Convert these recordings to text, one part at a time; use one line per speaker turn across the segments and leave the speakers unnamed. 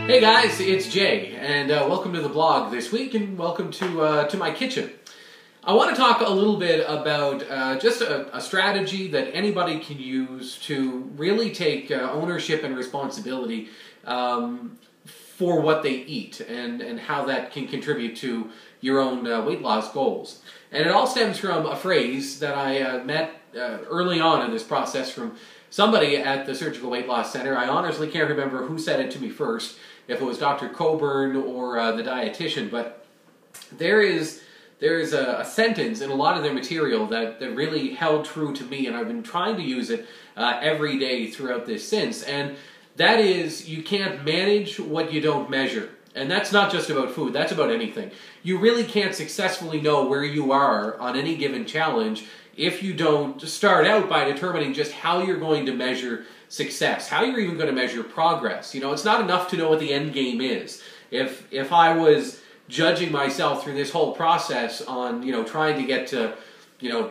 Hey guys, it's Jay, and welcome to the blog this week, and welcome to my kitchen. I want to talk a little bit about just a strategy that anybody can use to really take ownership and responsibility for what they eat, and how that can contribute to your own weight loss goals. And it all stems from a phrase that I met early on in this process from somebody at the Surgical Weight Loss Center. I honestly can't remember who said it to me first, if it was Dr. Coburn or the dietitian, but there is a sentence in a lot of their material that really held true to me, and I've been trying to use it every day throughout this since, and that is, you can't manage what you don't measure. And that's not just about food, that's about anything. You really can't successfully know where you are on any given challenge if you don't start out by determining just how you're going to measure success, how you're even going to measure progress. You know, it's not enough to know what the end game is. If I was judging myself through this whole process on, trying to get to,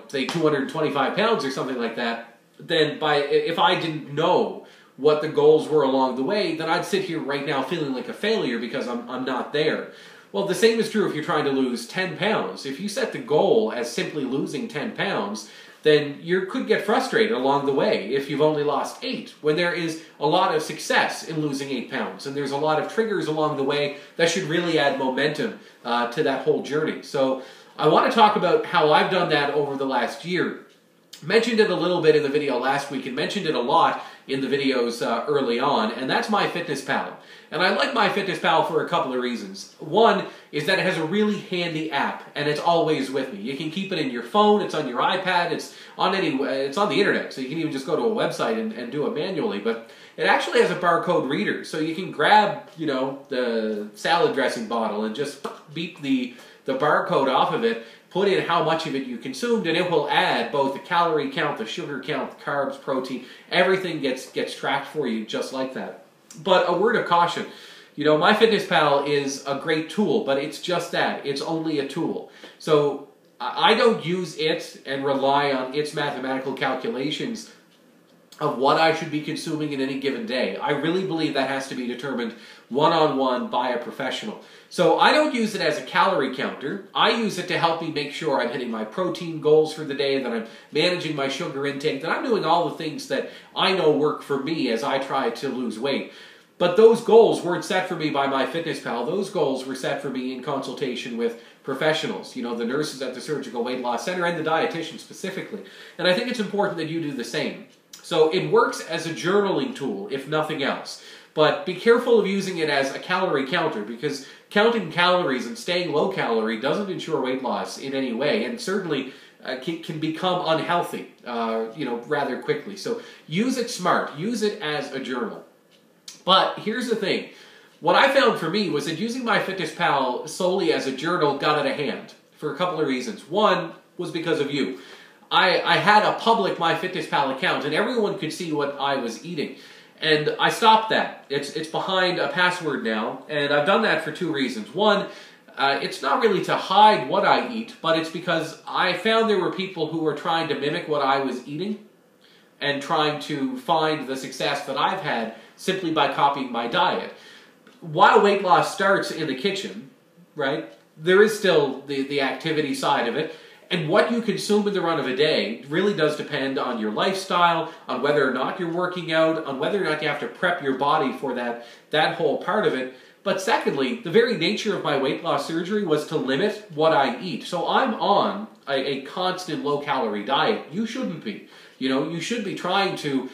say 225 pounds or something like that, then if I didn't know what the goals were along the way, then I'd sit here right now feeling like a failure because I'm not there. Well, the same is true if you're trying to lose 10 pounds. If you set the goal as simply losing 10 pounds, then you could get frustrated along the way if you've only lost 8, when there is a lot of success in losing 8 pounds, and there's a lot of triggers along the way that should really add momentum to that whole journey. So I want to talk about how I've done that over the last year. Mentioned it a little bit in the video last week, and mentioned it a lot in the videos early on, and that's MyFitnessPal. And I like MyFitnessPal for a couple of reasons. One is that it has a really handy app, and it's always with me. You can keep it in your phone, it's on your iPad, it's on the internet, so you can even just go to a website and do it manually. But it actually has a barcode reader, so you can grab, the salad dressing bottle and just beep the barcode off of it, put in how much of it you consumed, and it will add both the calorie count, the sugar count, the carbs, protein, everything gets tracked for you just like that. But a word of caution, MyFitnessPal is a great tool, but it's just that. It's only a tool. So I don't use it and rely on its mathematical calculations of what I should be consuming in any given day. I really believe that has to be determined one-on-one by a professional. So I don't use it as a calorie counter. I use it to help me make sure I'm hitting my protein goals for the day, that I'm managing my sugar intake, that I'm doing all the things that I know work for me as I try to lose weight. But those goals weren't set for me by MyFitnessPal. Those goals were set for me in consultation with professionals, the nurses at the Surgical Weight Loss Center and the dietitian specifically. And I think it's important that you do the same. So it works as a journaling tool, if nothing else. But be careful of using it as a calorie counter, because counting calories and staying low calorie doesn't ensure weight loss in any way, and certainly can become unhealthy, rather quickly. So use it smart. Use it as a journal. But here's the thing. What I found for me was that using MyFitnessPal solely as a journal got out of hand for a couple of reasons. One was because of you. I had a public MyFitnessPal account, and everyone could see what I was eating. And I stopped that. It's behind a password now, and I've done that for 2 reasons. One, it's not really to hide what I eat, but it's because I found there were people who were trying to mimic what I was eating and trying to find the success that I've had simply by copying my diet. While weight loss starts in the kitchen, right, there is still the activity side of it. And what you consume in the run of a day really does depend on your lifestyle, on whether or not you're working out, on whether or not you have to prep your body for that whole part of it. But secondly, the very nature of my weight loss surgery was to limit what I eat. So I'm on a constant low-calorie diet. You shouldn't be. You should be trying to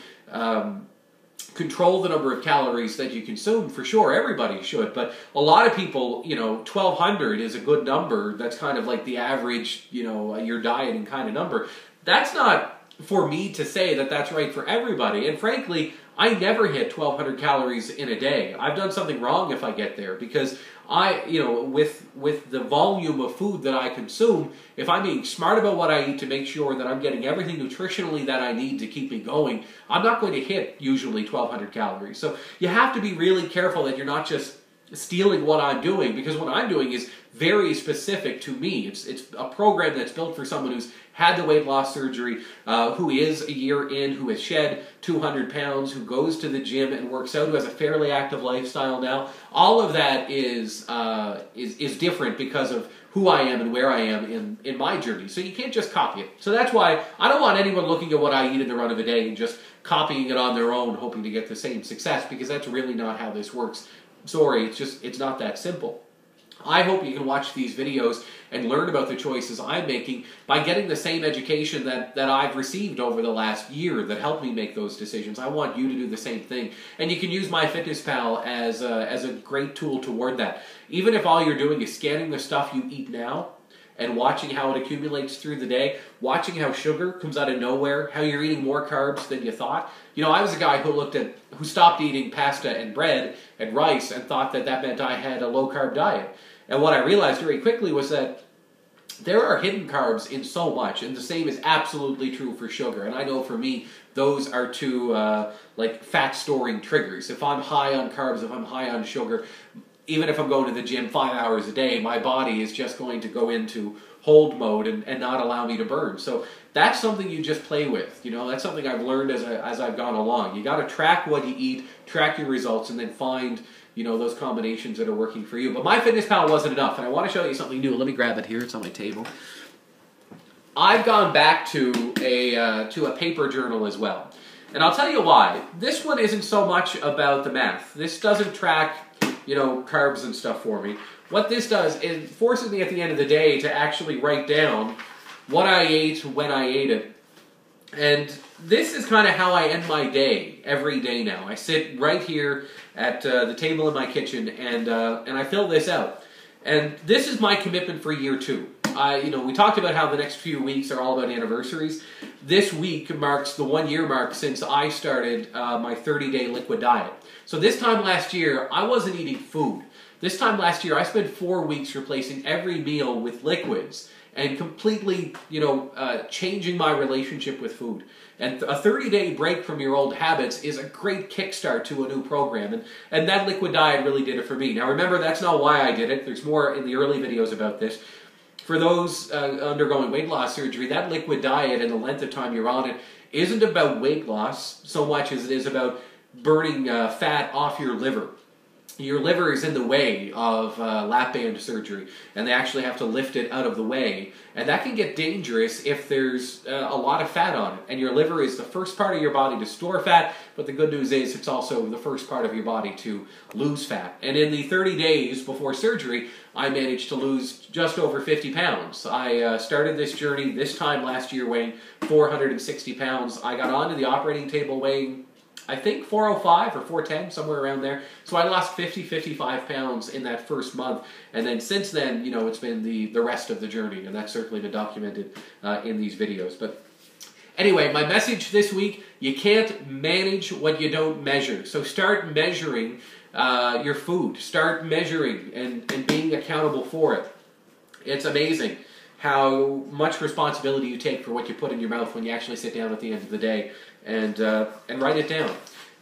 control the number of calories that you consume, for sure. Everybody should, but a lot of people, 1,200 is a good number. That's kind of like the average, your dieting kind of number. That's not for me to say that that's right for everybody, and frankly, I never hit 1,200 calories in a day. I've done something wrong if I get there, because with the volume of food that I consume, if I'm being smart about what I eat to make sure that I'm getting everything nutritionally that I need to keep me going, I'm not going to hit usually 1,200 calories. So you have to be really careful that you're not just stealing what I'm doing, because what I'm doing is very specific to me. It's a program that's built for someone who's had the weight loss surgery, who is a year in, who has shed 200 pounds, who goes to the gym and works out, who has a fairly active lifestyle now. All of that is different because of who I am and where I am in my journey. So you can't just copy it. So that's why I don't want anyone looking at what I eat in the run of a day and just copying it on their own, hoping to get the same success, because that's really not how this works. Sorry, it's not that simple. I hope you can watch these videos and learn about the choices I'm making by getting the same education that I've received over the last year that helped me make those decisions. I want you to do the same thing. And you can use MyFitnessPal as a great tool toward that. Even if all you're doing is scanning the stuff you eat now and watching how it accumulates through the day, watching how sugar comes out of nowhere, how you're eating more carbs than you thought. You know, I was a guy who stopped eating pasta and bread and rice and thought that meant I had a low-carb diet. And what I realized very quickly was that there are hidden carbs in so much, and the same is absolutely true for sugar. And I know for me, those are two like fat-storing triggers. If I'm high on carbs, if I'm high on sugar, even if I'm going to the gym 5 hours a day, my body is just going to go into hold mode and not allow me to burn. So that's something you just play with. You know, that's something I've learned as I've gone along. You got to track what you eat, track your results, and then find, you know, those combinations that are working for you. But MyFitnessPal wasn't enough, and I want to show you something new. Let me grab it here. It's on my table. I've gone back to a paper journal as well. And I'll tell you why. This one isn't so much about the math. This doesn't track, you know, carbs and stuff for me. What this does is forces me at the end of the day to actually write down what I ate, when I ate it. And this is kind of how I end my day every day now. I sit right here at the table in my kitchen and I fill this out. And this is my commitment for year 2. You know, we talked about how the next few weeks are all about anniversaries. This week marks the 1-year mark since I started my 30-day liquid diet. So this time last year, I wasn't eating food. This time last year, I spent 4 weeks replacing every meal with liquids and completely, you know, changing my relationship with food. And a 30-day break from your old habits is a great kickstart to a new program. And that liquid diet really did it for me. Now remember, that's not why I did it. There's more in the early videos about this. For those undergoing weight loss surgery, that liquid diet and the length of time you're on it isn't about weight loss so much as it is about burning fat off your liver. Your liver is in the way of lap band surgery, and they actually have to lift it out of the way. And that can get dangerous if there's a lot of fat on it. And your liver is the first part of your body to store fat, but the good news is it's also the first part of your body to lose fat. And in the 30 days before surgery, I managed to lose just over 50 pounds. I started this journey this time last year weighing 460 pounds. I got onto the operating table weighing, I think, 405 or 410, somewhere around there. So I lost 55 pounds in that first month. And then since then, you know, it's been the rest of the journey. And that's certainly been documented in these videos. But anyway, my message this week, you can't manage what you don't measure. So start measuring your food. Start measuring and being accountable for it. It's amazing how much responsibility you take for what you put in your mouth when you actually sit down at the end of the day and write it down.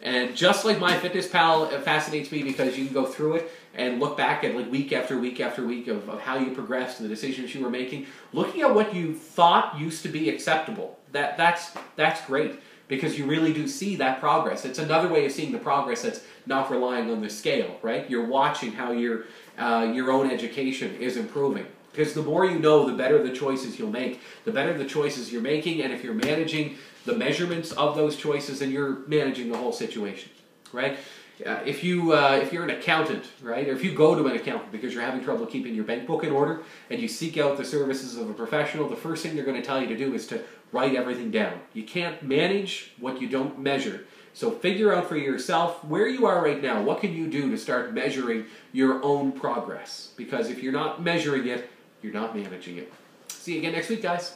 And just like MyFitnessPal, it fascinates me because you can go through it and look back at like week after week after week of how you progressed and the decisions you were making, looking at what you thought used to be acceptable. That's great, because you really do see that progress. It's another way of seeing the progress that's not relying on the scale, right? You're watching how your own education is improving. Because the more you know, the better the choices you'll make. The better the choices you're making, and if you're managing the measurements of those choices, then you're managing the whole situation, right? If you're an accountant, right, or if you go to an accountant because you're having trouble keeping your bank book in order, and you seek out the services of a professional, the first thing they're going to tell you to do is to write everything down. You can't manage what you don't measure. So figure out for yourself where you are right now. What can you do to start measuring your own progress? Because if you're not measuring it, you're not managing it. See you again next week, guys.